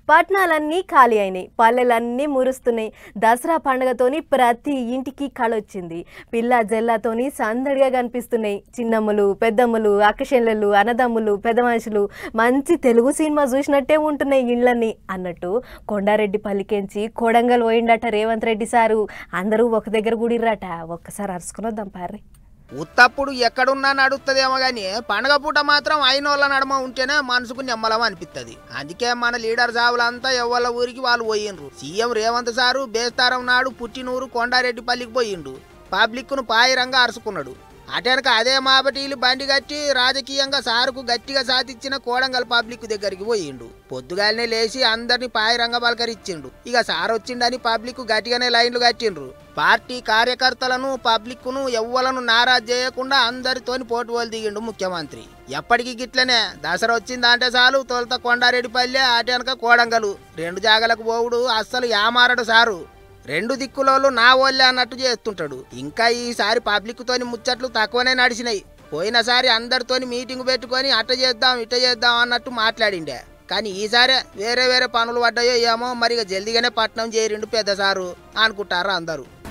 పట్నాలన్నీ ఖాళీ అయినాయి, పల్లెలన్నీ మురుస్తున్నాయి. దసరా పండుగతోని ప్రతి ఇంటికి కళొచ్చింది. పిల్ల జెల్లతోని సందడిగా కనిపిస్తున్నాయి. చిన్నమ్మలు, పెద్దమ్మలు, అక్కచెల్లెళ్ళు, అన్నదమ్ములు, పెద్ద మనుషులు మంచి తెలుగు సినిమా చూసినట్టే ఉంటున్నాయి ఇళ్ళని అన్నట్టు కొండారెడ్డి పల్లికెంచి కొడంగల్ పోయిండట రేవంత్ రెడ్డి సారు. అందరూ ఒక దగ్గర కూడిర్రట. ఒక్కసారి అరుచుకుని వద్దాం పార్రి. ఉత్తప్పుడు ఎక్కడున్నా నడుస్తుందేమో కానీ పండగ పూట మాత్రం అయినోళ్ళ నడమ ఉంటేనే మనసుకు నెమ్మలం అనిపిస్తుంది. అందుకే మన లీడర్ సావులంతా ఎవ్వళ్ళ ఊరికి వాళ్ళు పోయిండ్రు. సీఎం రేవంత్ సారు బేస్తారం నాడు పుట్టినూరు కొండారెడ్డిపల్లికి పోయిండు. పబ్లిక్ను పాయిరంగా అరుచుకున్నాడు. అటెనక అదే మాబటీలు బండి కట్టి రాజకీయంగా సారుకు గట్టిగా సాధించిన కోడంగల్ పబ్లిక్ దగ్గరికి పోయిండు. పొద్దుగాలనే లేచి అందరినీ పాయిరంగా పలకరించిండు. ఇక సార్ వచ్చిండని పబ్లిక్ గట్టిగానే లైన్లు కట్టిండ్రు. పార్టీ కార్యకర్తలను పబ్లిక్ను ఎవ్వలను నారాజ్ చేయకుండా అందరితోని పోటువోలు దిగిండు ముఖ్యమంత్రి. ఎప్పటికీ గిట్లనే దసరా వచ్చిందంటే చాలు తొలుత కొండారెడ్డిపల్లె అటెనక కోడంగలు రెండు జాగలకు పోవుడు అస్సలు యామారడు సారు. రెండు దిక్కులోళ్ళు నా ఓళ్ళే అన్నట్టు చేస్తుంటాడు. ఇంకా ఈసారి పబ్లిక్ తోని ముచ్చట్లు తక్కువనే నడిచినాయి. పోయినసారి అందరితోని మీటింగ్ పెట్టుకొని అట్ట చేద్దాం ఇట్ట చేద్దాం అన్నట్టు మాట్లాడిండే. కానీ ఈసారి వేరే వేరే పనులు పడ్డాయో ఏమో, మరి జల్దిగానే పట్నం చేరిండు పెద్ద సారు అనుకుంటారు అందరూ.